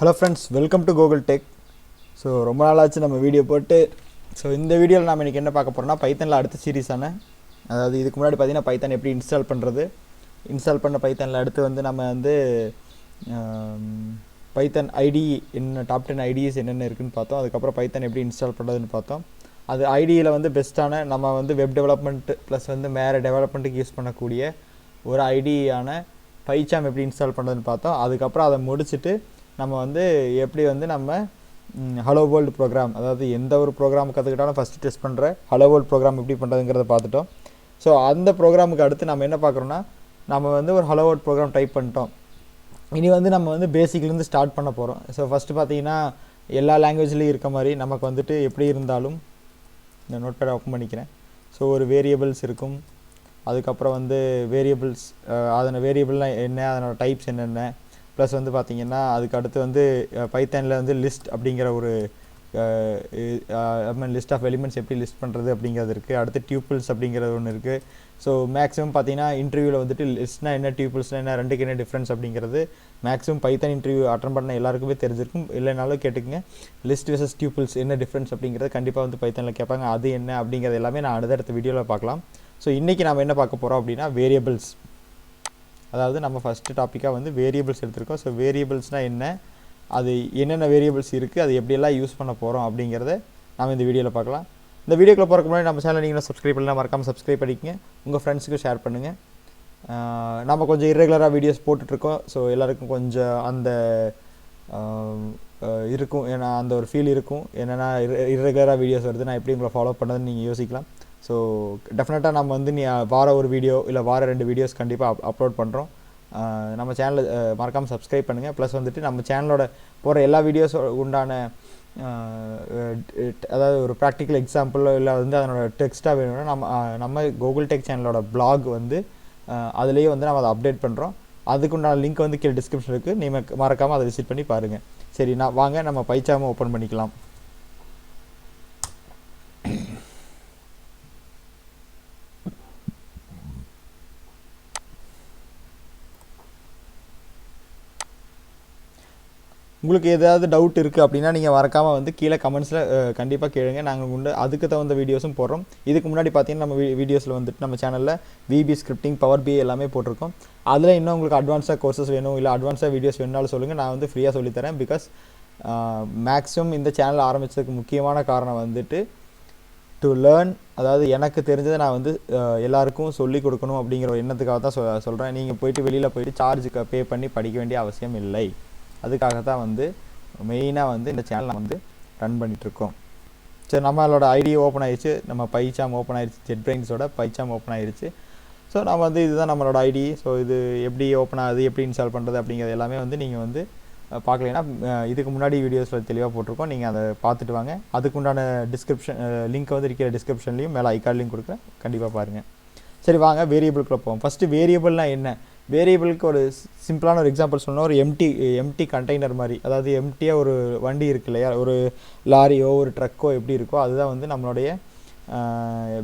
Hello friends, welcome to Google tech. So ரொம்ப நாளாச்சு நம்ம வீடியோ போட்டு. ஸோ இந்த வீடியோவில் நம்ம இன்றைக்கி என்ன பார்க்க போகிறோம்னா, பைத்தனில் அடுத்த சீரீஸான, அதாவது இதுக்கு முன்னாடி பார்த்தீங்கன்னா பைத்தன் எப்படி இன்ஸ்டால் பண்ணுறது, இன்ஸ்டால் பண்ண பைத்தனில் அடுத்து வந்து நம்ம வந்து பைத்தன் ஐடி என்ன டாப் 10 ஐடிஸ் என்னென்ன இருக்குதுன்னு பார்த்தோம். அதுக்கப்புறம் பைத்தன் எப்படி இன்ஸ்டால் பண்ணுறதுன்னு பார்த்தோம். அது ஐடியில் வந்து பெஸ்ட்டான நம்ம வந்து வெப் டெவலப்மெண்ட்டு ப்ளஸ் வந்து வேறு டெவலப்மெண்ட்டுக்கு யூஸ் பண்ணக்கூடிய ஒரு ஐடியான பைச்சாம் எப்படி இன்ஸ்டால் பண்ணுறதுன்னு பார்த்தோம். அதுக்கப்புறம் அதை முடிச்சுட்டு நம்ம வந்து எப்படி வந்து நம்ம ஹலோ வேர்ல்டு ப்ரோக்ராம், அதாவது எந்த ஒரு ப்ரோக்ராம் கற்றுக்கிட்டாலும் ஃபஸ்ட்டு டெஸ்ட் பண்ணுற ஹலோ வேர்ல்டு ப்ரோக்ராம் எப்படி பண்ணுறதுங்கிறத பார்த்துட்டோம். ஸோ அந்த ப்ரோக்ராமுக்கு அடுத்து நம்ம என்ன பார்க்குறோன்னா, நம்ம வந்து ஒரு ஹலோ வேர்ல்டு ப்ரோக்ராம் டைப் பண்ணிட்டோம். இனி வந்து நம்ம வந்து பேசிக்லேருந்து ஸ்டார்ட் பண்ண போகிறோம். ஸோ ஃபஸ்ட்டு பார்த்தீங்கன்னா எல்லா லாங்குவேஜ்லேயும் இருக்க மாதிரி நமக்கு வந்துட்டு எப்படி இருந்தாலும் இந்த நோட் பேட் ஓப்பன் பண்ணிக்கிறேன். ஸோ ஒரு வேரியபிள்ஸ் இருக்கும். அதுக்கப்புறம் வந்து வேரியபிள்ஸ், அதனை வேரியபிள்லாம் என்ன, அதனோட டைப்ஸ் என்னென்ன, ப்ளஸ் வந்து பார்த்திங்கன்னா அதுக்கு அடுத்து வந்து பைத்தனில் வந்து லிஸ்ட் அப்படிங்கிற ஒரு லிஸ்ட் ஆஃப் எலிமெண்ட்ஸ் எப்படி லிஸ்ட் பண்ணுறது அப்படிங்கிறது இருக்குது. அடுத்து டியூப்பிள்ஸ் அப்படிங்கிறது ஒன்று இருக்குது. ஸோ மேக்ஸிமம் பார்த்தீங்கன்னா இன்டர்வியூவில் வந்துட்டு லிஸ்ட்னா என்ன, டியூப்பிள்ஸ்னா என்ன, ரெண்டுக்கு என்ன டிஃப்ரென்ஸ் அப்படிங்கிறது மேக்ஸிமம் பைத்தன் இன்டர்வியூ அட்டன் பண்ண எல்லாருக்குமே தெரிஞ்சிருக்கும். இல்லைனாலும் கேட்டுக்குங்க, லிஸ்ட் வெர்சஸ் டியூப்பிள்ஸ் என்ன டிஃப்ரென்ஸ் அப்படிங்கிறது கண்டிப்பாக வந்து பைத்தனில் கேட்பாங்க. அது என்ன அப்படிங்கிறது எல்லாமே நான் அடுத்த வீடியோவில் பார்க்கலாம். ஸோ இன்றைக்கி நம்ம என்ன பார்க்க போகிறோம் அப்படின்னா, வேரியபிள்ஸ். அதாவது நம்ம ஃபஸ்ட்டு டாப்பிக்காக வந்து வேரியபிள்ஸ் எடுத்திருக்கோம். ஸோ வேரியபிள்ஸ்னால் என்ன, அது என்னென்ன வேரியபிள்ஸ் இருக்குது, அது எப்படியெல்லாம் யூஸ் பண்ண போகிறோம் அப்படிங்கிறத நம்ம இந்த வீடியோவில் பார்க்கலாம். இந்த வீடியோக்குள்ள போகிறதுக்கு முன்னாடி நம்ம சேனல் நீங்கள் சப்ஸ்கிரைப் பண்ணலாம், மறக்காமல் சப்ஸ்கிரைப் பண்ணிக்கங்க. உங்கள் ஃப்ரெண்ட்ஸுக்கும் ஷேர் பண்ணுங்கள். நம்ம கொஞ்சம் இரெகுலராக வீடியோஸ் போட்டுட்ருக்கோம். ஸோ எல்லாருக்கும் கொஞ்சம் அந்த இருக்கும், ஏன்னா அந்த ஒரு ஃபீல் இருக்கும். என்னென்னா இரெகுலராக வீடியோஸ் வருது, நான் எப்படி உங்களை ஃபாலோ பண்ணதுன்னு நீங்கள் யோசிக்கலாம். ஸோ டெஃபினட்டாக நம்ம வந்து வார ஒரு வீடியோ இல்லை வார 2 வீடியோஸ் கண்டிப்பாக அப்லோட் பண்ணுறோம். நம்ம சேனலை மறக்காமல் சப்ஸ்கிரைப் பண்ணுங்கள். ப்ளஸ் வந்துட்டு நம்ம சேனலோட போகிற எல்லா வீடியோஸ் உண்டான அதாவது ஒரு ப்ராக்டிக்கல் எக்ஸாம்பிளோ இல்லை வந்து அதனோட டெக்ஸ்ட்டாக வேணும்னா நம்ம கூகுள் டெக் சேனலோட பிளாக் வந்து அதுலேயே வந்து நம்ம அதை அப்டேட் பண்ணுறோம். அதுக்குண்டான லிங்க் வந்து கீழே டிஸ்கிரிப்ஷன் இருக்குது, நீங்கள் மறக்காமல் அதை விசிட் பண்ணி பாருங்கள். சரி, வாங்க நம்ம பைச்சாமை ஓப்பன் பண்ணிக்கலாம். உங்களுக்கு ஏதாவது டவுட் இருக்குது அப்படின்னா நீங்கள் மறக்காமல் வந்து கீழே கமெண்ட்ஸில் கண்டிப்பாக கேளுங்க. நாங்கள் அதுக்கு தகுந்த வீடியோஸும் போடுறோம். இதுக்கு முன்னாடி பார்த்தீங்கன்னா நம்ம வீடியோஸில் வந்துட்டு நம்ம சேனலில் விபி ஸ்கிரிப்டிங், பவர் பிஐ எல்லாமே போட்டிருக்கோம். அதில் இன்னும் உங்களுக்கு அட்வான்ஸாக கோர்சஸ் வேணும் இல்லை அட்வான்ஸாக வீடியோஸ் வேணுனாலும் சொல்லுங்கள், நான் வந்து ஃப்ரீயாக சொல்லித்தரேன். பிகாஸ் மேக்ஸிமம் இந்த சேனல் ஆரம்பித்ததுக்கு முக்கியமான காரணம் வந்துட்டு டு லேர்ன், அதாவது எனக்கு தெரிஞ்சதை நான் வந்து எல்லாருக்கும் சொல்லிக் கொடுக்கணும் அப்படிங்கிற ஒரு எண்ணத்துக்காக தான் சொல்கிறேன். நீங்கள் போயிட்டு வெளியில் போயிட்டு சார்ஜுக்கு பே பண்ணி படிக்க வேண்டிய அவசியம் இல்லை. அதுக்காக தான் வந்து மெயினாக வந்து இந்த சேனலை வந்து ரன் பண்ணிகிட்ருக்கோம். சரி, நம்மளோட ஐடி ஓப்பன் ஆயிடுச்சு, நம்ம பைச்சாம் ஓப்பன் ஆயிடுச்சு, ஜெட்பிரைன்ஸோட பைச்சாம் ஓப்பன் ஆயிடுச்சு. ஸோ நம்ம வந்து இதுதான் நம்மளோட ஐடி. ஸோ இது எப்படி ஓப்பன் ஆகுது, எப்படி இன்ஸ்டால் பண்ணுறது அப்படிங்கிறது எல்லாமே வந்து நீங்கள் வந்து பார்க்கலைன்னா இதுக்கு முன்னாடி வீடியோஸில் தெளிவாக போட்டிருக்கோம், நீங்கள் அதை பார்த்துட்டு வாங்க. அதுக்குண்டான டிஸ்கிரிப்ஷன் லிங்க் வந்து இருக்கிற டிஸ்கிரிப்ஷன்லேயும் மேலே ஐகார்ட் லிங்க் கொடுக்குறேன், கண்டிப்பாக பாருங்கள். சரி, வாங்க வேரியபிளுக்குள்ளே போவோம். ஃபஸ்ட்டு வேரியபிள்னால் என்ன, வேரியபிளுக்கு ஒரு சிம்பிளான ஒரு எக்ஸாம்பிள் சொல்லணும். ஒரு எம்டி கண்டெய்னர் மாதிரி, அதாவது எம்டியாக ஒரு வண்டி இருக்கு இல்லையா, ஒரு லாரியோ ஒரு ட்ரக்கோ எப்படி இருக்கோ அதுதான் வந்து நம்மளுடைய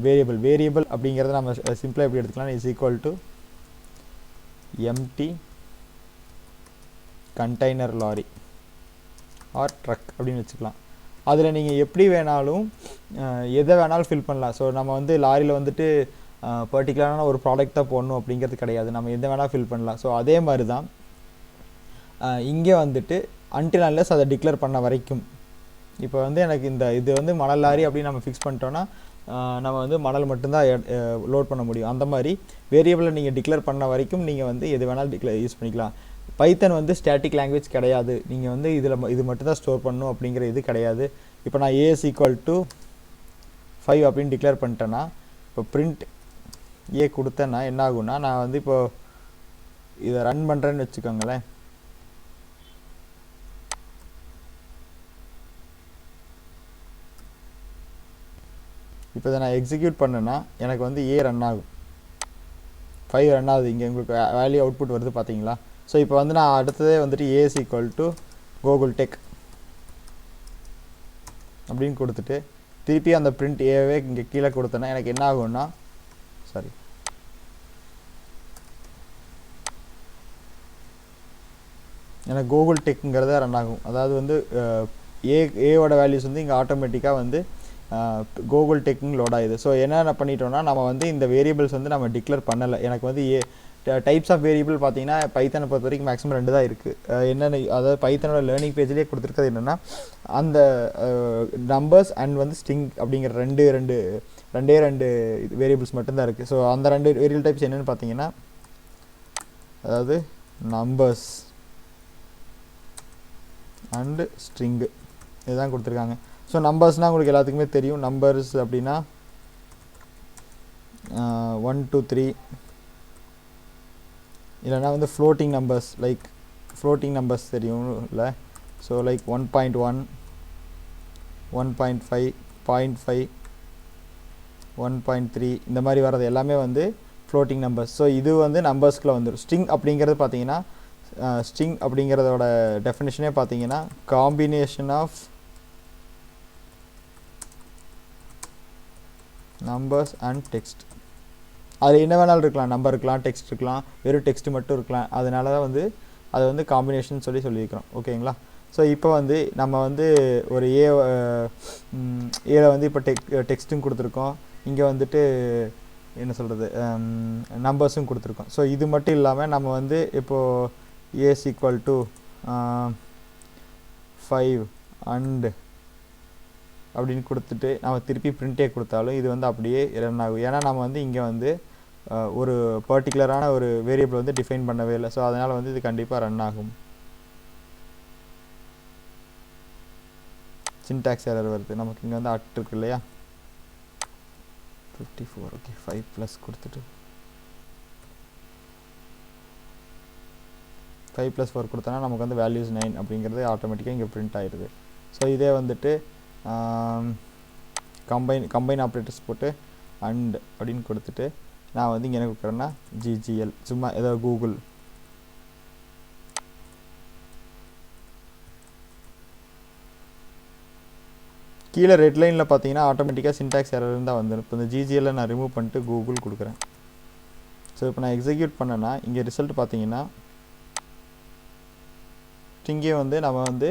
வேரியபிள் அப்படிங்கிறத நம்ம சிம்பிளாக எப்படி எடுத்துக்கலாம், is equal to empty container lorry or truck அப்படின்னு வச்சுக்கலாம். அதில் நீங்கள் எப்படி வேணாலும் எதை வேணாலும் ஃபில் பண்ணலாம். ஸோ நம்ம வந்து லாரியில் வந்துட்டு பர்டிகுலரான ஒரு ப்ராடக்ட் தான் போடணும் அப்படிங்கிறது கிடையாது, நம்ம எந்த வேணால் ஃபில் பண்ணலாம். ஸோ அதே மாதிரி தான் இங்கே வந்துட்டு அன்டில் அன்லெஸ் அதை டிக்ளேர் பண்ண வரைக்கும். இப்போ வந்து எனக்கு இது வந்து மணல் லாரி அப்படின்னு நம்ம ஃபிக்ஸ் பண்ணிட்டோன்னா நம்ம வந்து மணல் மட்டும்தான் லோட் பண்ண முடியும். அந்த மாதிரி வேரியபிளை நீங்கள் டிக்ளேர் பண்ண வரைக்கும் நீங்கள் வந்து எது வேணாலும் யூஸ் பண்ணிக்கலாம். பைத்தன் வந்து ஸ்டாட்டிக் லாங்குவேஜ் கிடையாது, நீங்கள் வந்து இது மட்டும்தான் ஸ்டோர் பண்ணணும் அப்படிங்கிற இது கிடையாது. இப்போ நான் ஏஎஸ் ஈக்குவல் டு 5 அப்படின்னு டிக்ளேர் பண்ணிட்டேன்னா, இப்போ பிரிண்ட் ஏ கொடுத்தேன்னா என்ன ஆகும்னா, நான் வந்து இப்போது இதை ரன் பண்ணுறேன்னு வச்சுக்கோங்களேன். இப்போ இதை நான் எக்ஸிக்யூட் பண்ணேன்னா எனக்கு வந்து ஏ ரன் ஆகும், 5 ரன் ஆகுது. இங்கே உங்களுக்கு வேல்யூ அவுட்புட் வருது பார்த்தீங்களா. ஸோ இப்போ வந்து நான் அடுத்ததே வந்துட்டு as equal to Google tech அப்படின்னு கொடுத்துட்டு திருப்பி அந்த பிரிண்ட் ஏவே இங்கே கீழே கொடுத்தேன்னா எனக்கு என்ன ஆகும்னா, சாரி ஏன்னா கூகுள் டெக்குங்கிறத ரன் ஆகும். அதாவது வந்து ஏவோட வேல்யூஸ் வந்து இங்கே ஆட்டோமேட்டிக்காக வந்து கூகுள் டெக்குன்னு லோட் ஆகுது. ஸோ என்ன பண்ணிட்டோம்னா நம்ம வந்து இந்த வேரியபிள்ஸ் வந்து நம்ம டிக்ளேர் பண்ணலை. எனக்கு வந்து டைப்ஸ் ஆஃப் வேரியபிள் பார்த்தீங்கன்னா பைத்தனை பொறுத்த வரைக்கும் மேக்ஸிமம் 2 தான் இருக்குது. என்னென்ன அதாவது பைத்தனோட லேர்னிங் பேஜ்லேயே கொடுத்துருக்கிறது என்னென்னா அந்த நம்பர்ஸ் அண்ட் வந்து ஸ்ட்ரிங் அப்படிங்கிற ரெண்டே வேரியபிள்ஸ் மட்டும்தான் இருக்குது. ஸோ அந்த 2 வேரியபிள் டைப்ஸ் என்னென்னு பார்த்தீங்கன்னா அதாவது நம்பர்ஸ் அண்டு ஸ்ட்ரிங்கு இதுதான் கொடுத்துருக்காங்க. ஸோ நம்பர்ஸ்னால் உங்களுக்கு எல்லாத்துக்குமே தெரியும். நம்பர்ஸ் அப்படின்னா 1 2 3 இல்லைனா வந்து ஃப்ளோட்டிங் நம்பர்ஸ் தெரியும் இல்லை. ஸோ லைக் 1.1 1.5 0.5 1.3 இந்த மாதிரி வர்றது எல்லாமே வந்து ஃப்ளோட்டிங் நம்பர்ஸ். ஸோ இது வந்து நம்பர்ஸ்க்குள்ள வந்துடும். ஸ்ட்ரிங் அப்படிங்கிறது பார்த்தீங்கன்னா ஸ்ட்ரிங் அப்படிங்கிறதோட டெஃபினிஷனே பார்த்தீங்கன்னா combination of numbers and text. அது என்ன வேணாலும் இருக்கலாம், நம்பர் இருக்கலாம், டெக்ஸ்ட் இருக்கலாம், வெறும் டெக்ஸ்ட் மட்டும் இருக்கலாம். அதனால தான் வந்து அது வந்து காம்பினேஷன் சொல்லியிருக்கிறோம். ஓகேங்களா. ஸோ இப்போ வந்து நம்ம வந்து ஒரு ஏல வந்து இப்போ டெக்ஸ்ட்டும் கொடுத்துருக்கோம், இங்கே வந்துட்டு என்ன சொல்கிறது நம்பர்ஸும் கொடுத்துருக்கோம். ஸோ இது மட்டும் இல்லாமல் நம்ம வந்து இப்போது ஏஸ் ஈக்குவல் டு 5 அண்டு அப்படின்னு கொடுத்துட்டு நம்ம திருப்பி பிரிண்டே கொடுத்தாலும் இது வந்து அப்படியே ரன் ஆகும். ஏன்னா நம்ம வந்து இங்கே வந்து ஒரு பர்டிகுலரான ஒரு வேரியபிள் வந்து டிஃபைன் பண்ணவே இல்லை. ஸோ அதனால் வந்து இது கண்டிப்பாக ரன் ஆகும். சின்டாக்ஸ் எரர் வருது நமக்கு. இங்கே வந்து அட் இருக்கு இல்லையா 54. ஓகே 5 ப்ளஸ் கொடுத்துட்டு 5 + 4 கொடுத்தோன்னா நமக்கு வந்து வேல்யூஸ் 9 அப்படிங்கிறது ஆட்டோமேட்டிக்காக இங்கே பிரிண்ட் ஆகிடுது. ஸோ இதே வந்துட்டு கம்பைன் ஆப்ரேட்டர்ஸ் போட்டு அண்ட் அப்படின்னு கொடுத்துட்டு நான் வந்து இங்கே என்ன கொடுக்குறேன்னா ஜிஜிஎல் சும்மா ஏதோ கூகுள் கீழே ரெட் லைனில் பார்த்தீங்கன்னா ஆட்டோமேட்டிக்காக சின்டாக்ஸ் எரர் இருந்தால் வந்துடும். இப்போ இந்த ஜிஜிஎல்லை நான் ரிமூவ் பண்ணிட்டு கூகுள் கொடுக்குறேன். ஸோ இப்போ நான் எக்ஸிக்யூட் பண்ணேன்னா இங்கே ரிசல்ட் பார்த்தீங்கன்னா இங்கே வந்து நம்ம வந்து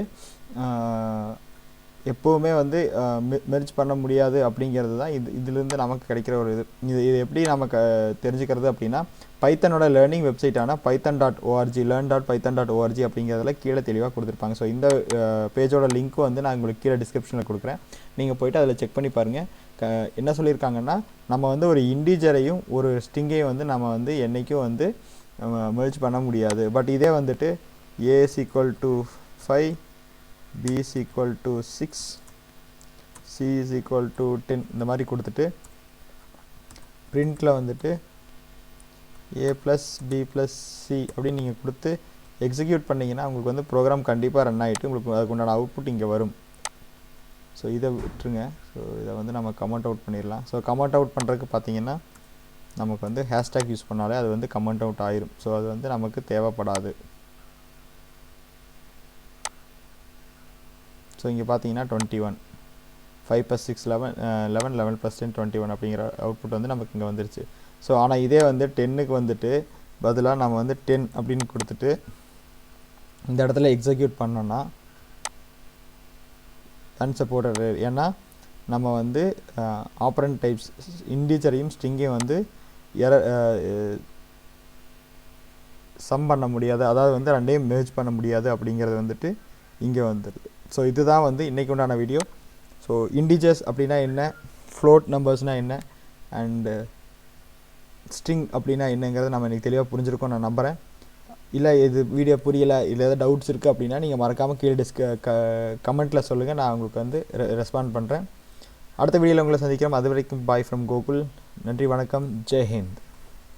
எப்போவுமே வந்து மெர்ஜ் பண்ண முடியாது அப்படிங்கிறது தான் இதிலிருந்து நமக்கு கிடைக்கிற ஒரு இது எப்படி நமக்கு தெரிஞ்சுக்கிறது அப்படின்னா பைத்தனோட லேர்னிங் வெப்சைட்டான python.org learn.python.org அப்படிங்கிறதுல கீழே தெளிவாக கொடுத்துருப்பாங்க. ஸோ இந்த பேஜோட லிங்க்கும் வந்து நான் உங்களுக்கு கீழே டிஸ்கிரிப்ஷனில் கொடுக்குறேன். நீங்கள் போய்ட்டு அதில் செக் பண்ணி பாருங்கள். என்ன சொல்லியிருக்காங்கன்னா நம்ம வந்து ஒரு இன்டிஜரையும் ஒரு ஸ்ட்ரிங்கையும் வந்து நம்ம வந்து என்றைக்கும் வந்து மெர்ஜ் பண்ண முடியாது. பட் இதே வந்துட்டு a is equal to 5 b is equal to 6 c is equal to 10 இந்த மாதிரி கொடுத்துட்டு பிரிண்டில் வந்துட்டு a plus b plus c அப்படின்னு நீங்கள் கொடுத்து எக்ஸிக்யூட் பண்ணிங்கன்னா உங்களுக்கு வந்து ப்ரோக்ராம் கண்டிப்பாக ரன் ஆகிட்டு உங்களுக்கு அதுக்கு உண்டான அவுட்புட் இங்கே வரும். ஸோ இதை விட்டுருங்க. ஸோ இதை வந்து நம்ம கமெண்ட் அவுட் பண்ணிடலாம். ஸோ கமெண்ட் அவுட் பண்ணுறதுக்கு பார்த்தீங்கன்னா நமக்கு வந்து ஹேஷ்டேக் யூஸ் பண்ணாலே அது வந்து கமெண்ட் அவுட் ஆயிரும். ஸோ அது வந்து நமக்கு தேவைப்படாது. ஸோ இங்கே பார்த்தீங்கன்னா 21 5 + 6 11 11 + 10 21 அப்படிங்கிற அவுட்புட் வந்து நமக்கு இங்கே வந்துருச்சு. ஸோ ஆனால் இதே வந்து 10க்கு வந்துட்டு பதிலாக நம்ம வந்து 10 அப்படின்னு கொடுத்துட்டு இந்த இடத்துல எக்ஸிக்யூட் பண்ணோன்னா அன்சப்போர்ட்டட். ஏன்னா நம்ம வந்து ஆப்பரண்ட் டைப்ஸ் இன்டிஜரையும் ஸ்ட்ரிங்கையும் வந்து சம் பண்ண முடியாது, அதாவது வந்து ரெண்டையும் மெர்ஜ் பண்ண முடியாது அப்படிங்கிறது வந்துட்டு இங்கே வந்துடுது. ஸோ இதுதான் வந்து இன்றைக்கு உண்டான வீடியோ. ஸோ இன்டிஜர்ஸ் அப்படின்னா என்ன, ஃப்ளோட் நம்பர்ஸ்னால் என்ன, அண்டு ஸ்ட்ரிங் அப்படின்னா என்னங்கிறத நம்ம இன்றைக்கி தெளிவாக புரிஞ்சிருக்கோம் நான் நம்புகிறேன். இல்லை இது வீடியோ புரியலை, இல்லை ஏதாவது டவுட்ஸ் இருக்குது அப்படின்னா நீங்கள் மறக்காமல் கீழே கமெண்ட்டில் சொல்லுங்கள். நான் உங்களுக்கு வந்து ரெஸ்பாண்ட் பண்ணுறேன். அடுத்த வீடியோவில் உங்களை சந்திக்கிறோம். அது வரைக்கும் பாய் ஃப்ரம் கோகுல். நன்றி, வணக்கம், ஜெய் ஹிந்த்.